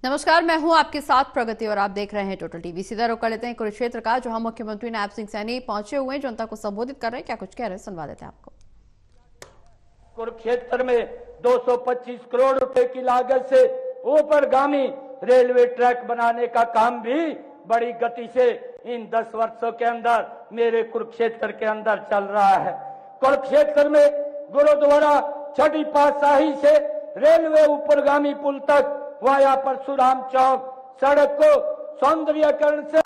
नमस्कार, मैं हूं आपके साथ प्रगति और आप देख रहे हैं टोटल टीवी। सीधा रुख कर लेते हैं कुरुक्षेत्र का, जहां मुख्यमंत्री नायब सिंह सैनी पहुंचे हुए हैं, जनता को संबोधित कर रहे हैं। क्या कुछ कह रहे हैं, सुनवा देते हैं आपको। कुरुक्षेत्र में 225 करोड़ रुपए की लागत से ऊपरगामी रेलवे ट्रैक बनाने का काम भी बड़ी गति से इन 10 वर्षों के अंदर मेरे कुरुक्षेत्र के अंदर चल रहा है। कुरुक्षेत्र में गुरुद्वारा छठी पातशाही से रेलवे ऊपरगामी पुल तक वाया परशुराम चौक सड़क को सौंदर्यकरण से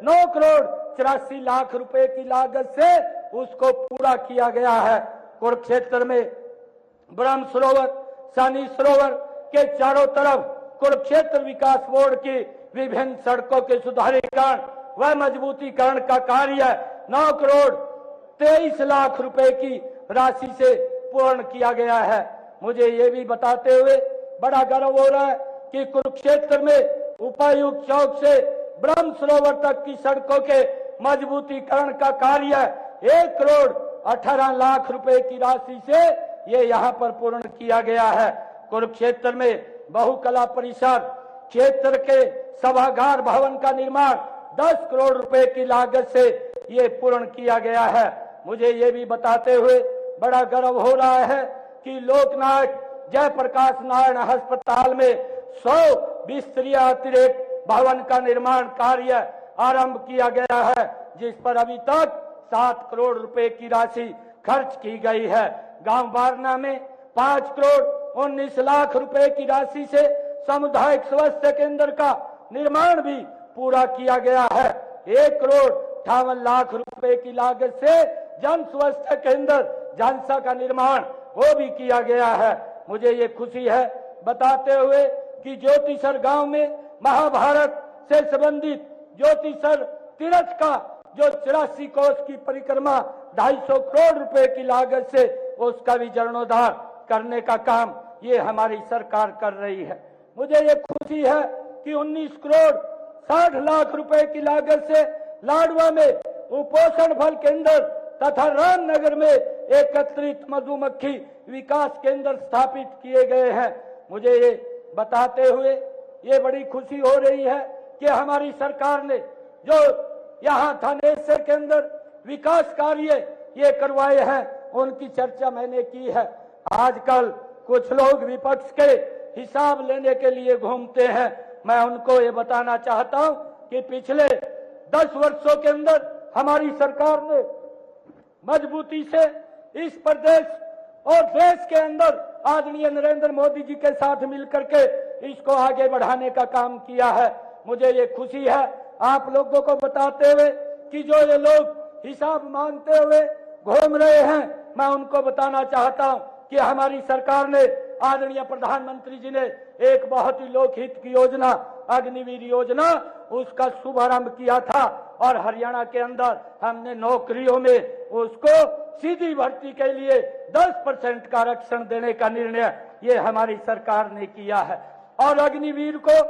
9 करोड़ 84 लाख रुपए की लागत से उसको पूरा किया गया है। कुरुक्षेत्र में ब्रह्म सरोवर, शनि सरोवर के चारों तरफ कुरुक्षेत्र विकास बोर्ड की विभिन्न सड़कों के सुधारीकरण व मजबूतीकरण का कार्य 9 करोड़ 23 लाख रुपए की राशि से पूर्ण किया गया है। मुझे ये भी बताते हुए बड़ा गर्व हो रहा है कि कुरुक्षेत्र में उपायुक्त चौक से ब्रह्म सरोवर तक की सड़कों के मजबूतीकरण का कार्य 1 करोड़ 18 लाख रुपए की राशि से ये यहाँ पर पूर्ण किया गया है। कुरुक्षेत्र में बहुकला परिसर क्षेत्र के सभागार भवन का निर्माण 10 करोड़ रुपए की लागत से ये पूर्ण किया गया है। मुझे ये भी बताते हुए बड़ा गर्व हो रहा है कि लोकनायक जयप्रकाश नारायण अस्पताल में 100 बिस्तरीय अतिरिक्त भवन का निर्माण कार्य आरंभ किया गया है, जिस पर अभी तक 7 करोड़ रुपए की राशि खर्च की गई है। गांव बारना में 5 करोड़ 19 लाख रुपए की राशि से सामुदायिक स्वास्थ्य केंद्र का निर्माण भी पूरा किया गया है। 1 करोड़ 58 लाख रुपए की लागत से जन स्वास्थ्य केंद्र झांसा का निर्माण वो भी किया गया है। मुझे ये खुशी है बताते हुए कि ज्योतिसर गांव में महाभारत से संबंधित ज्योतिसर तीर्थ का जो 84 कोस की परिक्रमा 250 करोड़ रुपए की लागत से उसका भी जीर्णोद्धार करने का काम ये हमारी सरकार कर रही है। मुझे ये खुशी है कि 19 करोड़ 60 लाख रुपए की लागत से लाडवा में कुपोषण फल केंद्र तथा रामनगर में एकत्रित मधुमक्खी विकास केंद्र स्थापित किए गए हैं। मुझे ये बताते हुए ये बड़ी खुशी हो रही है कि हमारी सरकार ने जो यहाँ थानेसर के अंदर विकास कार्य ये करवाए हैं उनकी चर्चा मैंने की है। आजकल कुछ लोग विपक्ष के हिसाब लेने के लिए घूमते हैं। मैं उनको ये बताना चाहता हूँ कि पिछले 10 वर्षों के अंदर हमारी सरकार ने मजबूती से इस प्रदेश और देश के अंदर आदरणीय नरेंद्र मोदी जी के साथ मिलकर के इसको आगे बढ़ाने का काम किया है। मुझे ये खुशी है आप लोगों को बताते हुए कि जो ये लोग हिसाब मांगते हुए घूम रहे हैं, मैं उनको बताना चाहता हूं कि हमारी सरकार ने आदरणीय प्रधानमंत्री जी ने एक बहुत ही लोकहित की योजना अग्निवीर योजना उसका शुभारंभ किया था और हरियाणा के अंदर हमने नौकरियों में उसको सीधी भर्ती के लिए 10% का आरक्षण देने का निर्णय ये हमारी सरकार ने किया है। और अग्निवीर को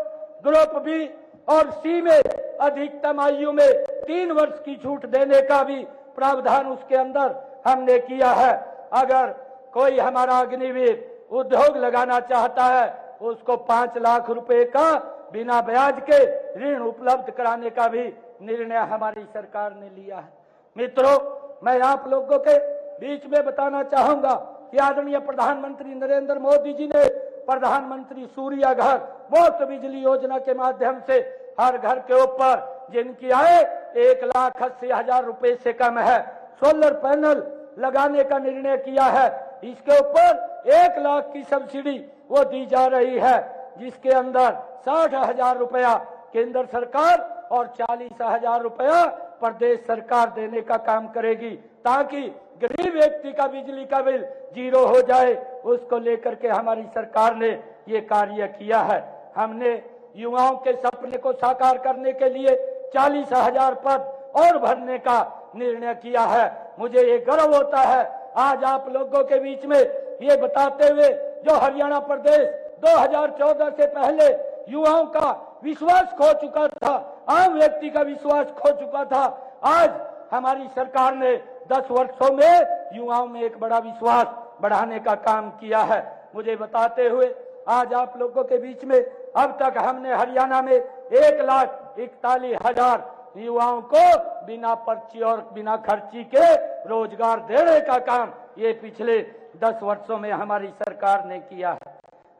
ग्रुप बी और सी में अधिकतम आयु में 3 वर्ष की छूट देने का भी प्रावधान उसके अंदर हमने किया है। अगर कोई हमारा अग्निवीर उद्योग लगाना चाहता है उसको 5 लाख रुपए का बिना ब्याज के ऋण उपलब्ध कराने का भी निर्णय हमारी सरकार ने लिया है। मित्रों, मैं आप लोगों के बीच में बताना चाहूंगा कि आदरणीय प्रधानमंत्री नरेंद्र मोदी जी ने प्रधानमंत्री सूर्य घर मुफ्त बिजली योजना के माध्यम से हर घर के ऊपर जिनकी आय 1,80,000 रुपए से कम है सोलर पैनल लगाने का निर्णय किया है। इसके ऊपर 1 लाख की सब्सिडी वो दी जा रही है, जिसके अंदर 60,000 रुपया केंद्र सरकार और 40,000 रुपया प्रदेश सरकार देने का काम करेगी, ताकि गरीब व्यक्ति का बिजली का बिल 0 हो जाए। उसको लेकर के हमारी सरकार ने ये कार्य किया है। हमने युवाओं के सपने को साकार करने के लिए 40,000 पद और भरने का निर्णय किया है। मुझे ये गर्व होता है आज आप लोगों के बीच में ये बताते हुए जो हरियाणा प्रदेश 2014 से पहले युवाओं का विश्वास खो चुका था, आम व्यक्ति का विश्वास खो चुका था, आज हमारी सरकार ने 10 वर्षों में युवाओं में एक बड़ा विश्वास बढ़ाने का काम किया है। मुझे बताते हुए आज आप लोगों के बीच में अब तक हमने हरियाणा में 1,41,000 युवाओं को बिना पर्ची और बिना खर्ची के रोजगार देने का काम ये पिछले 10 वर्षों में हमारी सरकार ने किया है।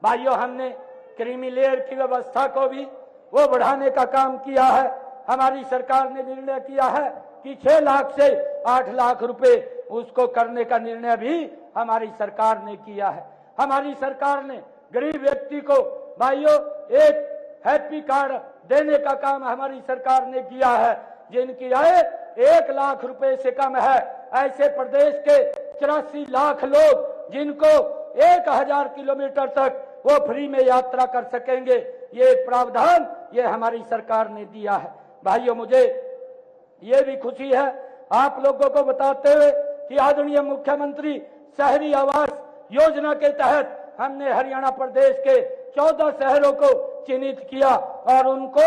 भाइयों, हमने क्रीमी लेयर की व्यवस्था को भी वो बढ़ाने का काम किया है। हमारी सरकार ने निर्णय किया है कि 6 लाख से 8 लाख रुपए उसको करने का निर्णय भी हमारी सरकार ने किया है। हमारी सरकार ने गरीब व्यक्ति को भाइयों एक हैप्पी कार्ड देने का काम हमारी सरकार ने किया है। जिनकी आय 1 लाख रुपए से कम है, ऐसे प्रदेश के 84 लाख लोग जिनको 1000 किलोमीटर तक वो फ्री में यात्रा कर सकेंगे, ये प्रावधान ये हमारी सरकार ने दिया है। भाइयों, मुझे ये भी खुशी है आप लोगों को बताते हुए कि आदरणीय मुख्यमंत्री शहरी आवास योजना के तहत हमने हरियाणा प्रदेश के 14 शहरों को चिन्हित किया और उनको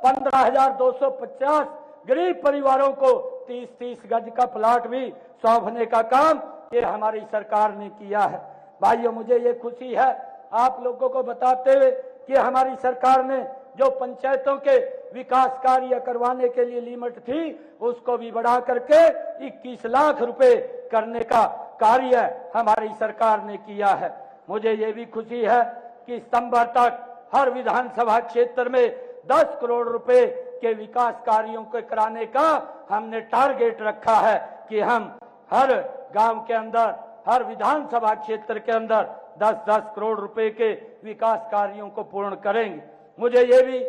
15,250 गरीब परिवारों को 30-30 गज का प्लाट भी सौंपने का काम ये हमारी सरकार ने किया है। भाइयों, मुझे ये खुशी है आप लोगों को बताते हुए कि हमारी सरकार ने जो पंचायतों के विकास कार्य करवाने के लिए लिमिट थी उसको भी बढ़ा करके 21 लाख रुपए करने का कार्य हमारी सरकार ने किया है। मुझे ये भी खुशी है कि सितंबर तक हर विधानसभा क्षेत्र में 10 करोड़ रुपए के विकास कार्यों को कराने का हमने टारगेट रखा है कि हम हर गांव के अंदर, हर विधानसभा क्षेत्र के अंदर 10-10 करोड़ रुपए के विकास कार्यों को पूर्ण करेंगे। मुझे ये भी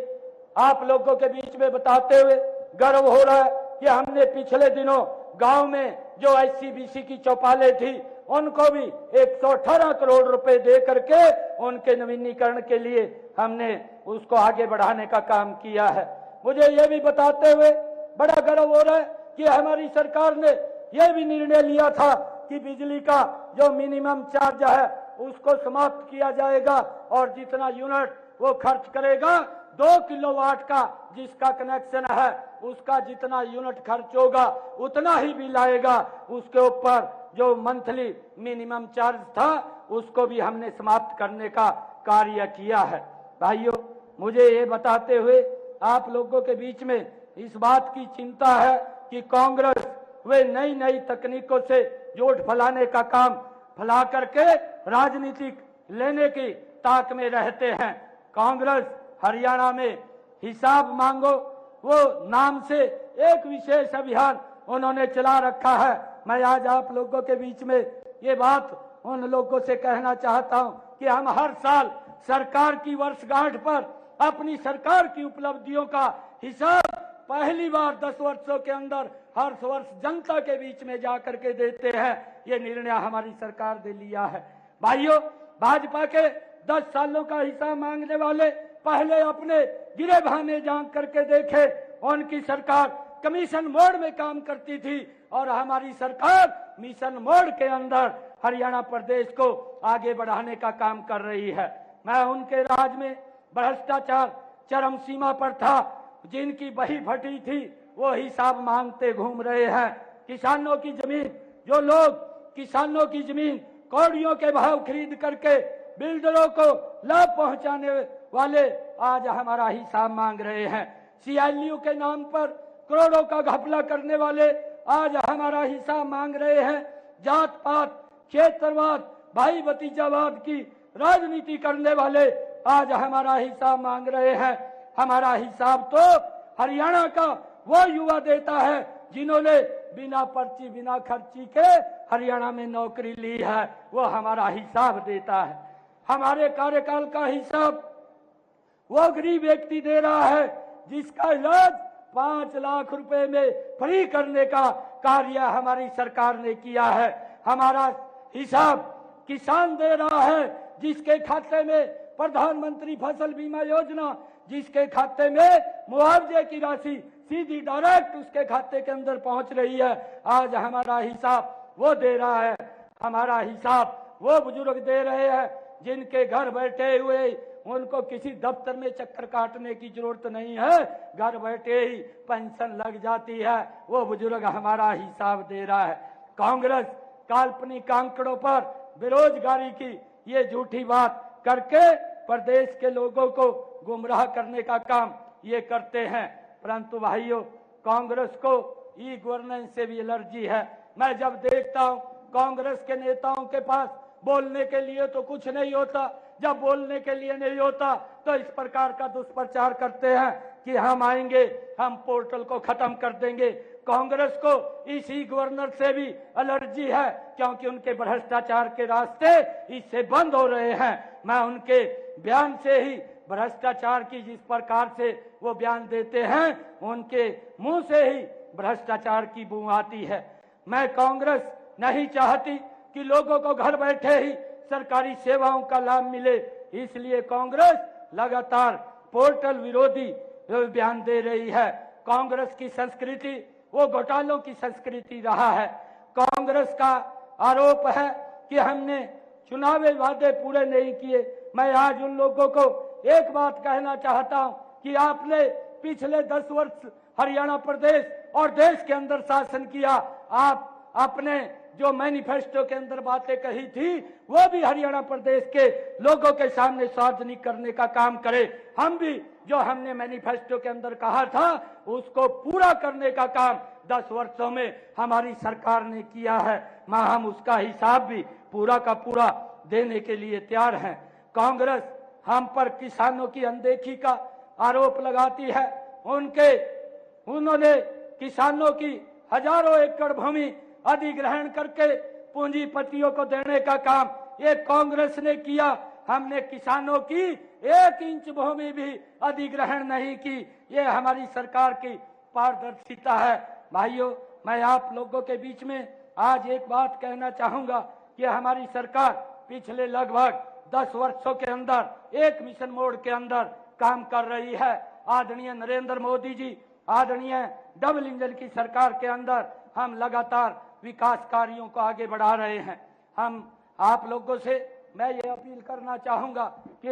आप लोगों के बीच में बताते हुए गर्व हो रहा है कि हमने पिछले दिनों गांव में जो SC/BC की चौपालें थी उनको भी 118 करोड़ रुपए दे करके उनके नवीनीकरण के लिए हमने उसको आगे बढ़ाने का काम किया है। मुझे ये भी बताते हुए बड़ा गर्व हो रहा है कि हमारी सरकार ने यह भी निर्णय लिया था कि बिजली का जो मिनिमम चार्ज है उसको समाप्त किया जाएगा और जितना यूनिट वो खर्च करेगा 2 किलोवाट का जिसका कनेक्शन है उसका जितना यूनिट खर्च होगा उतना ही बिल आएगा। उसके ऊपर जो मंथली मिनिमम चार्ज था उसको भी हमने समाप्त करने का कार्य किया है। भाइयों, मुझे ये बताते हुए आप लोगों के बीच में इस बात की चिंता है कि कांग्रेस वे नई नई तकनीकों से जोड़ फैलाने का काम फैला करके राजनीतिक लेने की ताक में रहते हैं। कांग्रेस हरियाणा में हिसाब मांगो वो नाम से एक विशेष अभियान उन्होंने चला रखा है। मैं आज आप लोगों के बीच में ये बात उन लोगों से कहना चाहता हूं कि हम हर साल सरकार की वर्षगांठ पर अपनी सरकार की उपलब्धियों का हिसाब पहली बार 10 वर्षों के अंदर हर वर्ष जनता के बीच में जाकर के देते हैं। ये निर्णय हमारी सरकार ने लिया है। भाइयों, भाजपा के 10 सालों का हिसाब मांगने वाले पहले अपने गिरे भाने झांक करके देखे। उनकी सरकार कमीशन मोड में काम करती थी और हमारी सरकार मिशन मोड के अंदर हरियाणा प्रदेश को आगे बढ़ाने का काम कर रही है। मैं उनके राज में भ्रष्टाचार चरम सीमा पर था, जिनकी बही फटी थी वो हिसाब मांगते घूम रहे हैं। किसानों की जमीन, जो लोग किसानों की जमीन कौड़ियों के भाव खरीद करके बिल्डरों को लाभ पहुंचाने वाले आज हमारा हिसाब मांग रहे हैं। CLU के नाम पर करोड़ों का घपला करने वाले आज हमारा हिसाब मांग रहे हैं। जात पात, क्षेत्रवाद, भाई भतीजावाद की राजनीति करने वाले आज हमारा हिसाब मांग रहे हैं। हमारा हिसाब तो हरियाणा का वो युवा देता है जिन्होंने बिना पर्ची बिना खर्ची के हरियाणा में नौकरी ली है, वो हमारा हिसाब देता है। हमारे कार्यकाल का हिसाब वो गरीब व्यक्ति दे रहा है जिसका इलाज 5 लाख रुपए में फ्री करने का कार्य हमारी सरकार ने किया है। हमारा हिसाब किसान दे रहा है जिसके खाते में प्रधानमंत्री फसल बीमा योजना, जिसके खाते में मुआवजे की राशि सीधी डायरेक्ट उसके खाते के अंदर पहुंच रही है। आज हमारा हिसाब वो दे रहा है। हमारा हिसाब वो बुजुर्ग दे रहे हैं जिनके घर बैठे हुए उनको किसी दफ्तर में चक्कर काटने की जरूरत नहीं है, घर बैठे ही पेंशन लग जाती है। वो बुजुर्ग हमारा हिसाब दे रहा है। कांग्रेस काल्पनिक आंकड़ों पर बेरोजगारी की ये झूठी बात करके प्रदेश के लोगों को गुमराह करने का काम ये करते हैं। परंतु भाइयों, कांग्रेस को ई गवर्नेंस से भी एलर्जी है। मैं जब देखता हूं कांग्रेस के नेताओं के पास बोलने के लिए तो कुछ नहीं होता, जब बोलने के लिए नहीं होता तो इस प्रकार का दुष्प्रचार करते हैं कि हम आएंगे, हम पोर्टल को खत्म कर देंगे। कांग्रेस को इसी गवर्नर से भी एलर्जी है, क्योंकि उनके भ्रष्टाचार के रास्ते इससे बंद हो रहे हैं। मैं उनके बयान से ही भ्रष्टाचार की जिस प्रकार से वो बयान देते हैं, उनके मुंह से ही भ्रष्टाचार की बू आती है। मैं कांग्रेस नहीं चाहती कि लोगों को घर बैठे ही सरकारी सेवाओं का लाभ मिले, इसलिए कांग्रेस लगातार पोर्टल विरोधी बयान दे रही है। कांग्रेस की संस्कृति वो घोटालों की संस्कृति रहा है। कांग्रेस का आरोप है कि हमने चुनावी वादे पूरे नहीं किए। मैं आज उन लोगों को एक बात कहना चाहता हूं कि आपने पिछले 10 वर्ष हरियाणा प्रदेश और देश के अंदर शासन किया। आप अपने जो मैनिफेस्टो के अंदर बातें कही थी वो भी हरियाणा प्रदेश के लोगों के सामने सार्वजनिक करने का काम करें। हम भी जो हमने मैनिफेस्टो के अंदर कहा था उसको पूरा करने का काम 10 वर्षों में हमारी सरकार ने किया है। हम उसका हिसाब भी पूरा का पूरा देने के लिए तैयार हैं। कांग्रेस हम पर किसानों की अनदेखी का आरोप लगाती है। उन्होंने किसानों की हजारों एकड़ भूमि अधिग्रहण करके पूंजीपतियों को देने का काम ये कांग्रेस ने किया। हमने किसानों की 1 इंच भूमि भी अधिग्रहण नहीं की। ये हमारी सरकार की पारदर्शिता है। भाइयों, मैं आप लोगों के बीच में आज एक बात कहना चाहूंगा कि हमारी सरकार पिछले लगभग 10 वर्षों के अंदर एक मिशन मोड के अंदर काम कर रही है। आदरणीय नरेंद्र मोदी जी, आदरणीय डबल इंजन की सरकार के अंदर हम लगातार विकास कार्यों को आगे बढ़ा रहे हैं। हम आप लोगों से मैं ये अपील करना चाहूंगा कि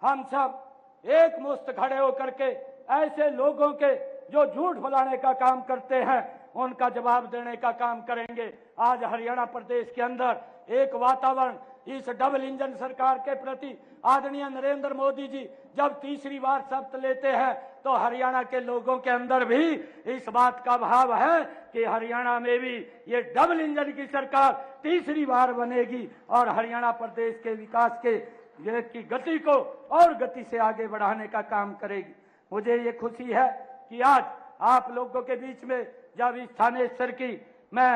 हम सब एक मुश्त खड़े होकर के ऐसे लोगों के जो झूठ फैलाने का काम करते हैं उनका जवाब देने का काम करेंगे। आज हरियाणा प्रदेश के अंदर एक वातावरण इस डबल इंजन सरकार के प्रति आदरणीय नरेंद्र मोदी जी जब तीसरी बार शपथ लेते हैं तो हरियाणा के लोगों के अंदर भी इस बात का भाव है कि हरियाणा में भी ये डबल इंजन की सरकार तीसरी बार बनेगी और हरियाणा प्रदेश के विकास की गति को और गति से आगे बढ़ाने का काम करेगी। मुझे ये खुशी है कि आज आप लोगों के बीच में जब इस थानेश्वर की मैं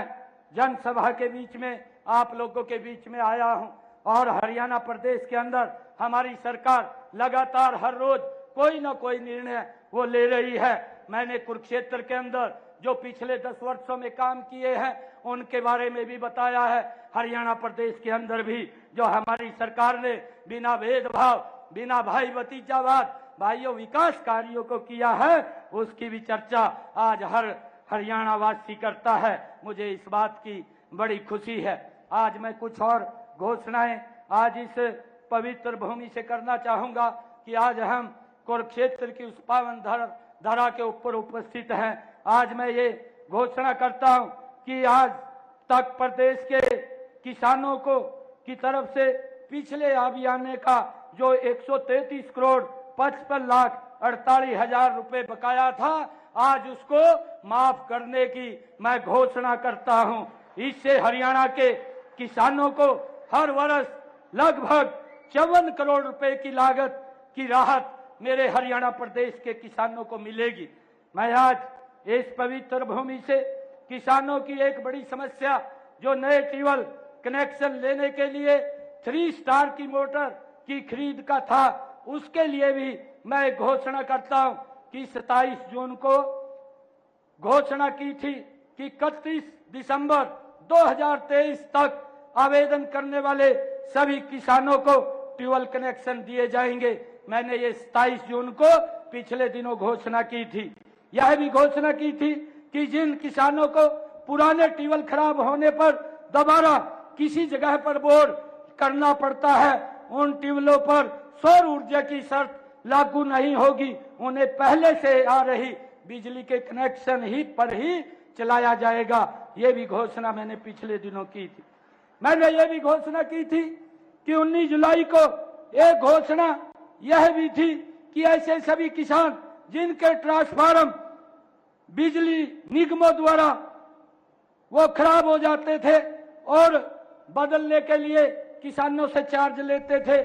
जनसभा के बीच में आप लोगों के बीच में आया हूं और हरियाणा प्रदेश के अंदर हमारी सरकार लगातार हर रोज कोई ना कोई निर्णय वो ले रही है। मैंने कुरुक्षेत्र के अंदर जो पिछले 10 वर्षों में काम किए हैं उनके बारे में भी बताया है। हरियाणा प्रदेश के अंदर भी जो हमारी सरकार ने बिना भेदभाव, बिना भाई भतीजावाद, भाइयों विकास कार्यों को किया है उसकी भी चर्चा आज हर हरियाणा वासी करता है। मुझे इस बात की बड़ी खुशी है। आज मैं कुछ और घोषणाएं आज इस पवित्र भूमि से करना चाहूंगा कि आज हम कुरुक्षेत्र की उस पावन धरा के ऊपर उपस्थित हैं। आज मैं ये घोषणा करता हूं कि आज तक प्रदेश के किसानों को की तरफ से पिछले अभियान का जो 133 करोड़ 55 लाख 48 हजार रुपए बकाया था, आज उसको माफ करने की मैं घोषणा करता हूं। इससे हरियाणा के किसानों को हर वर्ष लगभग 54 करोड़ रुपए की लागत की राहत मेरे हरियाणा प्रदेश के किसानों को मिलेगी। मैं आज इस पवित्र भूमि से किसानों की एक बड़ी समस्या जो नए ट्यूबवेल कनेक्शन लेने के लिए 3 स्टार की मोटर की खरीद का था, उसके लिए भी मैं घोषणा करता हूं कि 27 जून को घोषणा की थी कि 31 दिसंबर 2023 तक आवेदन करने वाले सभी किसानों को ट्यूबवेल कनेक्शन दिए जाएंगे। मैंने ये 27 जून को पिछले दिनों घोषणा की थी। यह भी घोषणा की थी कि जिन किसानों को पुराने ट्यूबवेल खराब होने पर दोबारा किसी जगह पर बोर करना पड़ता है, उन ट्यूबवेलों पर सौर ऊर्जा की शर्त लागू नहीं होगी। उन्हें पहले से आ रही बिजली के कनेक्शन ही पर ही चलाया जाएगा। ये भी घोषणा मैंने पिछले दिनों की थी। मैंने ये भी घोषणा की थी कि 19 जुलाई को एक घोषणा यह भी थी कि ऐसे सभी किसान जिनके ट्रांसफार्मर बिजली निगमों द्वारा वो खराब हो जाते थे और बदलने के लिए किसानों से चार्ज लेते थे,